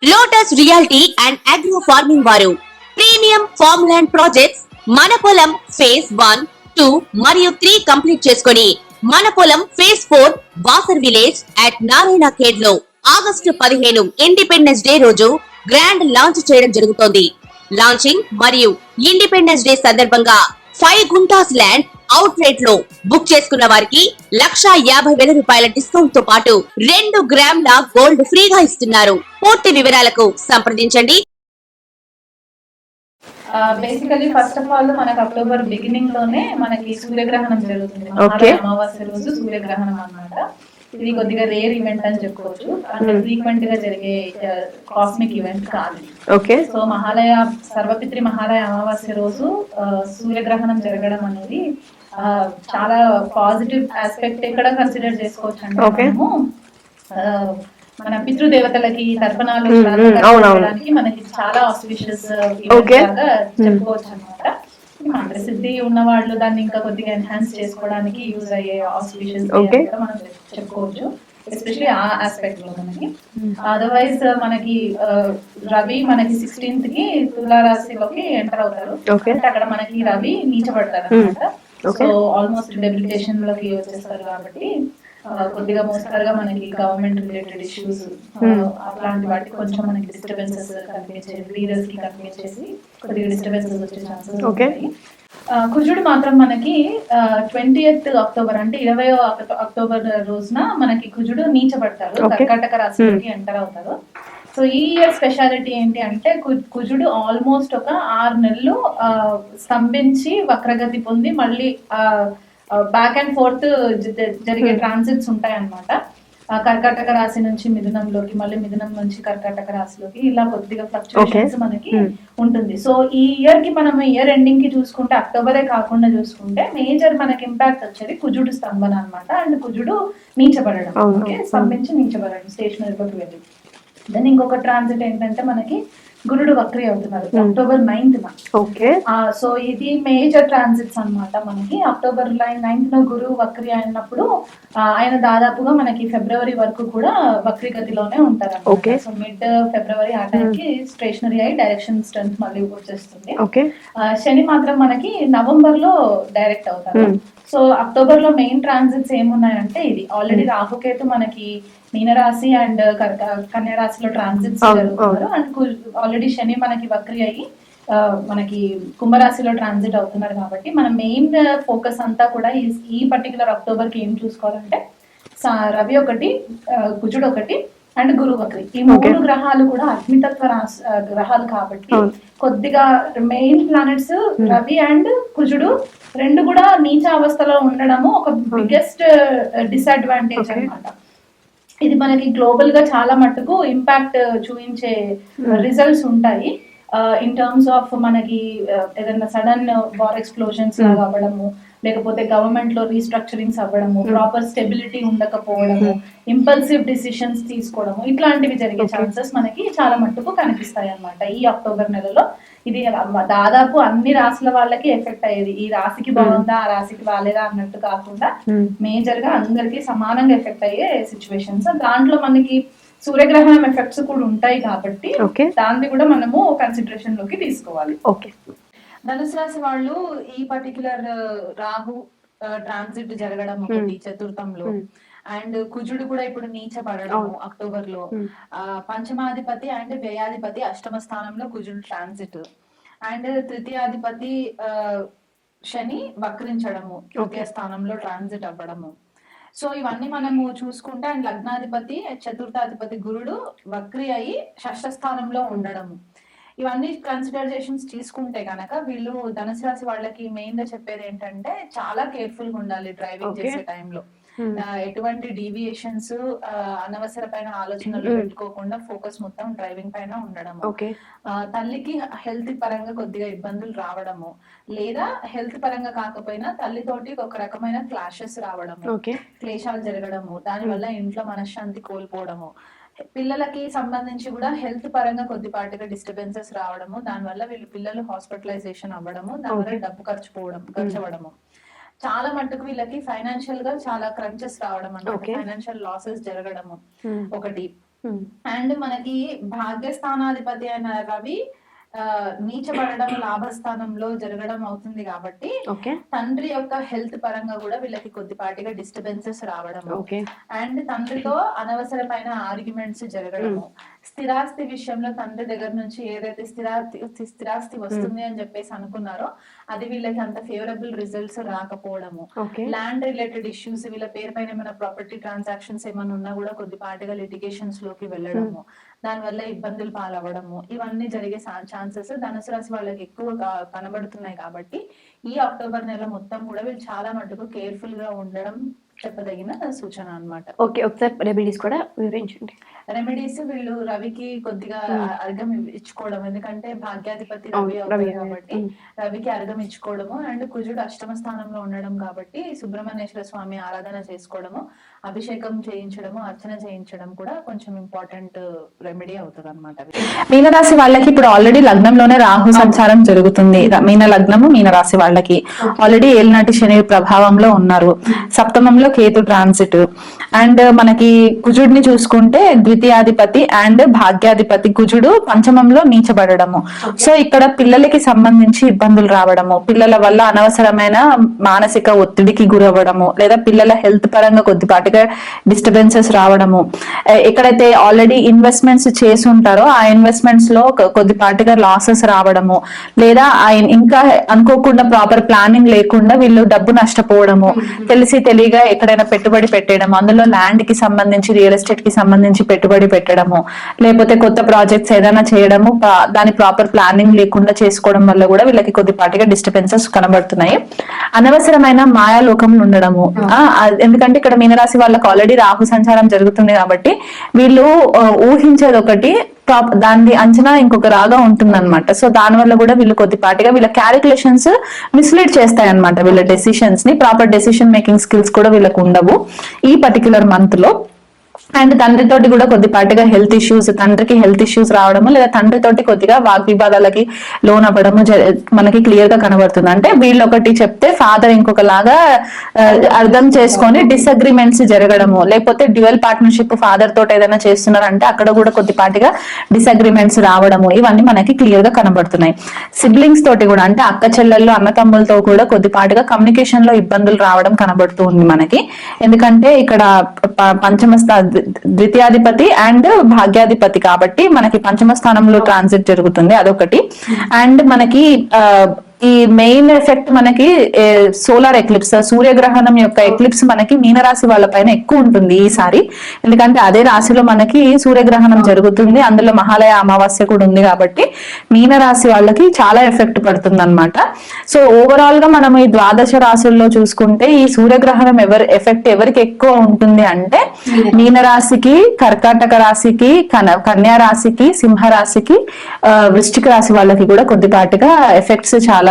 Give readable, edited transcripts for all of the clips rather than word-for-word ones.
Lotus reality and agro farming వారు premium farm land projects మన పొలం ఫేజ్ 1, 2 మరియు 3 కంప్లీట్ చేసుకొని మన పొలం phase 4 Basar village at Narayana Khed లో ఆగస్టు 15 ఇండిపెండెన్స్ డే రోజు గ్రాండ్ లాంచ్ చేయడం జరుగుతోంది. లాంచింగ్ మరియు ఇండిపెండెన్స్ డే సందర్భంగా 5 గుంటాస్ ల్యాండ్ అవుట్ రేట్ లో బుక్ చేసుకున్న వారికి ₹1,50,000 డిస్కౌంట్ తో పాటు 2 గ్రాముల గోల్డ్ ఫ్రీగా ఇస్తున్నారు. పూర్తి వివరాలకు సంప్రదించండి. బేసికలీ ఫస్ట్ ఆఫ్ ఆల్ మనకి అక్టోబర్ బిగినింగ్ లోనే మనకి సూర్యగ్రహణం జరుగుతుంది. అమావాస్య రోజు సూర్యగ్రహణం అన్నమాట. ఇది కొద్దిగా రేర్ ఈవెంట్ అని చెప్పుకోవచ్చు. అంటే ఫ్రీక్వెంట్ గా జరిగే కాస్మిక్ ఈవెంట్ కాదు. ఓకే. సో మహాలయ సర్వపిత్రి మహాలయ అమావాస్య రోజు సూర్యగ్రహణం జరగడం అనేది చాలా పాజిటివ్ ఆస్పెక్ట్ ఎక్కడ కన్సిడర్ చేసుకోవచ్చు అంటే మన పితృదేవతలకి తర్పణాలు చేయడానికి మనకి చాలా ఆస్పిషియస్ లాగా చెప్పుకోవచ్చు అనమాట. మంత్రసిద్ధి ఉన్న వాళ్ళు దాన్ని ఇంకా కొద్దిగా ఎన్హాన్స్ చేసుకోవడానికి యూజ్ అయ్యే ఆస్పిషియస్ మనం చెప్పుకోవచ్చు, ఎస్పెషల్లీ ఆ ఆస్పెక్ట్ లో మనకి. అదర్వైజ్ మనకి రవి మనకి 16th కి తులారాశిలోకి ఎంటర్ అవుతారు. అంటే అక్కడ మనకి రవి నీచబడతారు అనమాట. సో ఆల్మోస్ట్ డెబిలిటేషన్ లోకి వచ్చేస్తారు కాబట్టి కొద్దిగా మోస్తరుగా మనకి గవర్నమెంట్ రిలేటెడ్ ఇష్యూస్ అలాంటి వాటికి కొంచెం మనకి డిస్టర్బెన్సెస్ కనిపించేది, లీడర్స్ కి కనిపించేసి కొద్దిగా డిస్టర్బెన్సెస్ వచ్చే ఛాన్సెస్ ఉంటాయి. కుజుడు మాత్రం మనకి 20th అక్టోబర్ అంటే 20వ అక్టోబర్ రోజున మనకి కుజుడు నీచబడతారు, కర్కాటక రాశిలోకి ఎంటర్ అవుతారు. సో ఈ ఇయర్ స్పెషాలిటీ ఏంటి అంటే కుజుడు ఆల్మోస్ట్ ఒక 6 నెలలు స్తంభించి వక్రగతి పొంది మళ్ళీ బ్యాక్ అండ్ ఫోర్త్ జరిగే ట్రాన్సిట్స్ ఉంటాయి అన్నమాట. కర్కాటక రాశి నుంచి మిథునంలోకి, మళ్ళీ మిథునం నుంచి కర్కాటక రాశిలోకి, ఇలా కొద్దిగా ఫ్లక్చుయేషన్స్ మనకి ఉంటుంది. సో ఈ ఇయర్ కి మనం ఇయర్ ఎండింగ్ కి చూసుకుంటే అక్టోబరే కాకుండా చూసుకుంటే మేజర్ మనకి ఇంపాక్ట్ వచ్చేది కుజుడు స్తంభన అనమాట. అండ్ కుజుడు నీచబడడం, స్తంభించి నీచబడడం, స్టేషనరీలోకి వెళ్ళి. దెన్ ఇంకొక ట్రాన్సిట్ ఏంటంటే మనకి గురుడు వక్రీ అవుతున్నారు అక్టోబర్ 9th. సో ఇది మేజర్ ట్రాన్సిట్స్ అన్నమాట. మనకి అక్టోబర్ 9th గురువు వక్రీ అయినప్పుడు ఆయన దాదాపుగా మనకి ఫిబ్రవరి వరకు కూడా వక్రీ గతిలోనే ఉంటారు. సో మిడ్ ఫిబ్రవరి ఆ టైంకి స్టేషనరీ అయి డైరెక్షన్ స్ట్రెంత్ మళ్ళీ వచ్చేస్తుంది. శని మాత్రం మనకి నవంబర్ లో డైరెక్ట్ అవుతారు. సో అక్టోబర్ లో మెయిన్ ట్రాన్సిట్స్ ఏమున్నాయంటే ఇది ఆల్రెడీ రాహుకేతు మనకి మీనరాశి అండ్ కన్యా రాశిలో ట్రాన్సిట్స్ జరుగుతున్నారు. అండ్ ఆల్రెడీ శని మనకి వక్రీ అయ్యి మనకి కుంభరాశిలో ట్రాన్సిట్ అవుతున్నారు. కాబట్టి మన మెయిన్ ఫోకస్ అంతా కూడా ఈ పర్టికులర్ అక్టోబర్ కి ఏం చూసుకోవాలంటే రవి ఒకటి, కుజుడు ఒకటి అండ్ గురు వక్రి, ఈ 3 గ్రహాలు కూడా అగ్నితత్వ గ్రహాలు కాబట్టి కొద్దిగా మెయిన్ ప్లానెట్స్ రవి అండ్ కుజుడు రెండు కూడా నీచ అవస్థలో ఉండడము ఒక బిగ్గెస్ట్ డిసడ్వాంటేజ్ అన్నమాట. ఇది మనకి గ్లోబల్ గా చాలా మట్టుకు ఇంపాక్ట్ చూపించే రిజల్ట్స్ ఉంటాయి. ఇన్ టర్మ్స్ ఆఫ్ మనకి ఏదైనా సడన్ వార్ ఎక్స్ప్లోజన్స్ లాగా అవ్వడము, లేకపోతే గవర్నమెంట్ లో రీస్ట్రక్చరింగ్స్ అవ్వడము, ప్రాపర్ స్టెబిలిటీ ఉండకపోవడము, ఇంపల్సివ్ డిసిషన్స్ తీసుకోవడము, ఇట్లాంటివి జరిగే ఛాన్సెస్ మనకి చాలా మట్టుకు కనిపిస్తాయి అన్నమాట ఈ అక్టోబర్ నెలలో. ఇది దాదాపు అన్ని రాశుల వాళ్ళకి ఎఫెక్ట్ అయ్యేది. ఈ రాశికి బాగుందా ఆ రాశికి బాగాలేదా అన్నట్టు కాకుండా మేజర్ గా అందరికి సమానంగా ఎఫెక్ట్ అయ్యే సిచ్యువేషన్స్. దాంట్లో మనకి సూర్యగ్రహణం ఎఫెక్ట్స్ కూడా ఉంటాయి కాబట్టి దాన్ని కూడా మనము కన్సిడరేషన్ లోకి తీసుకోవాలి. ధనుసు రాశి వాళ్ళు ఈ పర్టికులర్ రాహు ట్రాన్సిట్ జరగడం ఒకటి చతుర్థంలో, అండ్ కుజుడు కూడా ఇప్పుడు నీచ పడడం అక్టోబర్ లో, పంచమాధిపతి అండ్ వ్యయాధిపతి అష్టమ స్థానంలో కుజుడు ట్రాన్సిట్, అండ్ తృతీయాధిపతి శని వక్రించడము తృతీయ స్థానంలో ట్రాన్సిట్ అవ్వడము. సో ఇవన్నీ మనము చూసుకుంటే అండ్ లగ్నాధిపతి చతుర్థాధిపతి గురుడు వక్రి అయి షష్ఠ స్థానంలో ఉండడము, ఇవన్నీ కన్సిడరేషన్స్ తీసుకుంటే కనుక వీళ్ళు ధనుసు రాశి వాళ్ళకి మెయిన్ గా చెప్పేది ఏంటంటే చాలా కేర్ఫుల్ గా ఉండాలి డ్రైవింగ్ చేసే టైంలో. ఎటువంటి డీవియేషన్స్, అనవసరమైన ఆలోచనలు పెట్టుకోకుండా ఫోకస్ మొత్తం డ్రైవింగ్ పైన ఉండడము. తల్లికి హెల్త్ పరంగా కొద్దిగా ఇబ్బందులు రావడము, లేదా హెల్త్ పరంగా కాకపోయినా తల్లితోటి ఒక రకమైన క్లాషెస్ రావడము, క్లేశాలు జరగడము, దాని వల్ల ఇంట్లో మనశ్శాంతి కోల్పోవడము, పిల్లలకి సంబంధించి కూడా హెల్త్ పరంగా కొద్దిపాటిగా డిస్టర్బెన్సెస్ రావడము, దానివల్ల వీళ్ళు పిల్లలు హాస్పిటలైజేషన్ అవ్వడము, దానివల్ల డబ్బు ఖర్చు అవ్వడము, చాలా మట్టుకు వీళ్ళకి ఫైనాన్షియల్ గా చాలా క్రంచెస్ రావడం అన్నమాట, ఫైనాన్షియల్ లాసెస్ జరగడము ఒకటి. అండ్ మనకి భాగ్యస్థానాధిపతి అయిన రవి నీచబడడం లాభస్థానంలో జరగడం అవుతుంది కాబట్టి తండ్రి యొక్క హెల్త్ పరంగా కూడా వీళ్ళకి కొద్దిపాటిగా డిస్టర్బెన్సెస్ రావడము అండ్ తండ్రితో అనవసరమైన ఆర్గ్యుమెంట్స్ జరగడము, స్థిరాస్తి విషయంలో తండ్రి దగ్గర నుంచి ఏదైతే స్థిరాస్తి వస్తుంది అని చెప్పేసి అనుకున్నారో అది వీళ్ళకి అంత ఫేవరబుల్ రిజల్ట్స్ రాకపోవడము, ల్యాండ్ రిలేటెడ్ ఇష్యూస్ వీళ్ళ పేరు పైన ఏమైనా ప్రాపర్టీ ట్రాన్సాక్షన్స్ ఏమైనా ఉన్నా కూడా కొద్దిపాటిగా లిటిగేషన్స్ లోకి వెళ్ళడము, దానివల్ల ఇబ్బందులు పాలవ్వడము, ఇవన్నీ జరిగే ఛాన్సెస్ ధనుసు రాశి వాళ్ళకి ఎక్కువ కనబడుతున్నాయి. కాబట్టి ఈ అక్టోబర్ నెల మొత్తం కూడా వీళ్ళు చాలా మటుకు కేర్ఫుల్ గా ఉండడం చెప్పదగిన సూచన అన్నమాట. ఓకే, ఒకసారి రెమెడీస్ కూడా వివరించండి. రెమెడీస్ వీళ్ళు రవికి కొద్దిగా అర్ఘం ఇచ్చుకోవడం, ఎందుకంటే భాగ్యాధిపతి రవి అవుతాయి కాబట్టి రవికి అర్ఘం ఇచ్చుకోవడము, అండ్ కుజుడు అష్టమ స్థానంలో ఉండడం కాబట్టి సుబ్రహ్మణ్యేశ్వర స్వామి ఆరాధన చేసుకోవడము, అభిషేకం చేయించడము, అర్చన చేయించడం కూడా కొంచెం ఇంపార్టెంట్ రెమెడీ అవుతుంది అనమాట. మీనరాశి వాళ్ళకి ఇప్పుడు ఆల్రెడీ లగ్నంలోనే రాహు సంచారం జరుగుతుంది. మీన లగ్నము మీనరాశి వాళ్ళకి ఆల్రెడీ ఏలినాటి శని ప్రభావంలో ఉన్నారు. సప్తమంలో కేతు ట్రాన్సిట్ అండ్ మనకి కుజుడిని చూసుకుంటే ద్వితీయాధిపతి అండ్ భాగ్యాధిపతి కుజుడు పంచమంలో నీచబడము. సో ఇక్కడ పిల్లలకి సంబంధించి ఇబ్బందులు రావడము, పిల్లల వల్ల అనవసరమైన మానసిక ఒత్తిడికి గురవ్వడము, లేదా పిల్లల హెల్త్ పరంగా కొద్దిపాటిగా డిస్టర్బెన్సెస్ రావడము, ఎక్కడైతే ఆల్రెడీ ఇన్వెస్ట్మెంట్స్ చేసి ఉంటారో ఆ ఇన్వెస్ట్మెంట్స్ లో కొద్దిపాటిగా లాసెస్ రావడము, లేదా ఇంకా అనుకోకుండా ప్రాపర్ ప్లానింగ్ లేకుండా వీళ్ళు డబ్బు నష్టపోవడము, తెలిసి తెలియగా ఎక్కడైనా పెట్టుబడి పెట్టడము, అందులో ల్యాండ్ కి సంబంధించి రియల్ ఎస్టేట్ కి సంబంధించి పెట్టుబడి పెట్టడము, లేకపోతే కొత్త ప్రాజెక్ట్స్ ఏదైనా చేయడము దాని ప్రాపర్ ప్లానింగ్ లేకుండా చేసుకోవడం వల్ల కూడా వీళ్ళకి కొద్దిపాటిగా డిస్టర్బెన్సెస్ కనబడుతున్నాయి. అనవసరమైన మాయాలోకంలో ఉండడము, ఎందుకంటే ఇక్కడ మీనరాశి వాళ్ళకి ఆల్రెడీ రాహు సంచారం జరుగుతుంది కాబట్టి వీళ్ళు ఊహించేది ఒకటి, దాని అంచనా ఇంకొక రాగా ఉంటుంది అనమాట. సో దాని వల్ల కూడా వీళ్ళు కొద్దిపాటిగా వీళ్ళ క్యాలిక్యులేషన్స్ మిస్లీడ్ చేస్తాయి అనమాట. వీళ్ళ డెసిషన్స్ ని ప్రాపర్ డెసిషన్ మేకింగ్ స్కిల్స్ కూడా వీళ్ళకు ఉండవు ఈ పర్టికులర్ మంత్ లో. అండ్ తండ్రితోటి కూడా కొద్దిపాటిగా హెల్త్ ఇష్యూస్, తండ్రికి హెల్త్ ఇష్యూస్ రావడము, లేదా తండ్రితోటి కొద్దిగా వాగ్వివాదాలకి లోన్ అవ్వడము మనకి క్లియర్ గా కనబడుతుంది. అంటే వీళ్ళు ఒకటి చెప్తే ఫాదర్ ఇంకొకలాగా అర్థం చేసుకొని డిసగ్రిమెంట్స్ జరగడము, లేకపోతే డ్యూయల్ పార్ట్నర్షిప్ ఫాదర్ తోటి ఏదైనా చేస్తున్నారంటే అక్కడ కూడా కొద్దిపాటిగా డిసగ్రిమెంట్స్ రావడము, ఇవన్నీ మనకి క్లియర్ గా కనబడుతున్నాయి. సిబ్లింగ్స్ తోటి కూడా అంటే అక్క చెల్లెళ్ళు అన్న తమ్ములతో కూడా కొద్దిపాటిగా కమ్యూనికేషన్ లో ఇబ్బందులు రావడం కనబడుతూ ఉంది మనకి. ఎందుకంటే ఇక్కడ పంచమ ద్వితీయాధిపతి అండ్ భాగ్యాధిపతి కాబట్టి మనకి పంచమ స్థానంలో ట్రాన్సిట్ జరుగుతుంది, అదొకటి. అండ్ మనకి ఈ మెయిన్ ఎఫెక్ట్ మనకి సోలార్ ఎక్లిప్స్, సూర్యగ్రహణం యొక్క ఎక్లిప్స్ మనకి మీనరాశి వాళ్ళ పైన ఎక్కువ ఉంటుంది ఈసారి. ఎందుకంటే అదే రాశిలో మనకి సూర్యగ్రహణం జరుగుతుంది, అందులో మహాలయ అమావాస్య కూడా ఉంది కాబట్టి మీనరాశి వాళ్ళకి చాలా ఎఫెక్ట్ పడుతుంది అనమాట. సో ఓవరాల్ గా మనం ఈ ద్వాదశ రాశుల్లో చూసుకుంటే ఈ సూర్యగ్రహణం ఎఫెక్ట్ ఎవరికి ఎక్కువ ఉంటుంది అంటే మీనరాశికి, కర్కాటక రాశికి, కన్యా రాశికి, సింహ రాశికి, వృశ్చిక రాశి వాళ్ళకి కూడా కొద్దిపాటిగా ఎఫెక్ట్స్ చాలా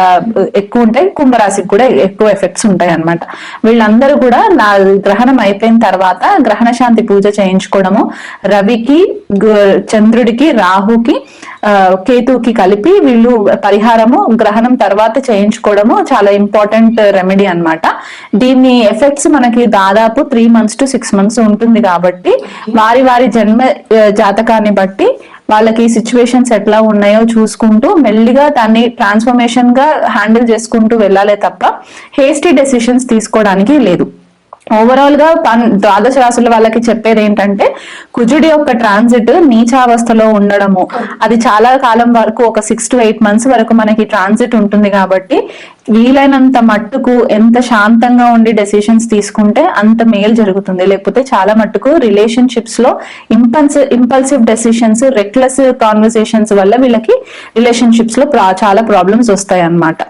ఎక్కువ ఉంటాయి. కుంభరాశికి కూడా ఎక్కువ ఎఫెక్ట్స్ ఉంటాయి అన్నమాట. వీళ్ళందరూ కూడా నా గ్రహణం అయిపోయిన తర్వాత గ్రహణ శాంతి పూజ చేయించుకోవడము, రవికి, చంద్రుడికి, రాహుకి, కేతుకి కలిపి వీళ్ళు పరిహారము గ్రహణం తర్వాత చేయించుకోవడము చాలా ఇంపార్టెంట్ రెమెడీ అన్నమాట. దీన్ని ఎఫెక్ట్స్ మనకి దాదాపు 3 months to 6 months ఉంటుంది కాబట్టి వారి వారి జన్మ జాతకాన్ని బట్టి వాళ్ళకి సిచ్యువేషన్స్ ఎట్లా ఉన్నాయో చూసుకుంటూ మెల్లిగా దాన్ని ట్రాన్స్ఫర్మేషన్ గా హ్యాండిల్ చేసుకుంటూ వెళ్ళాలే తప్ప హేస్టీ డెసిషన్స్ తీసుకోవడానికి లేదు. ఓవరాల్ గా ద్వాదశ రాశుల వాళ్ళకి చెప్పేది ఏంటంటే కుజుడి యొక్క ట్రాన్సిట్ నీచావస్థలో ఉండడము, అది చాలా కాలం వరకు ఒక 6 to 8 months వరకు మనకి ట్రాన్సిట్ ఉంటుంది కాబట్టి వీలైనంత మట్టుకు ఎంత శాంతంగా ఉండి డెసిషన్స్ తీసుకుంటే అంత మేలు జరుగుతుంది. లేకపోతే చాలా మట్టుకు రిలేషన్షిప్స్ లో ఇంపల్సివ్ డెసిషన్స్, రెక్లెస్ కాన్వర్సేషన్స్ వల్ల వీళ్ళకి రిలేషన్షిప్స్ లో చాలా ప్రాబ్లమ్స్ వస్తాయి అన్నమాట.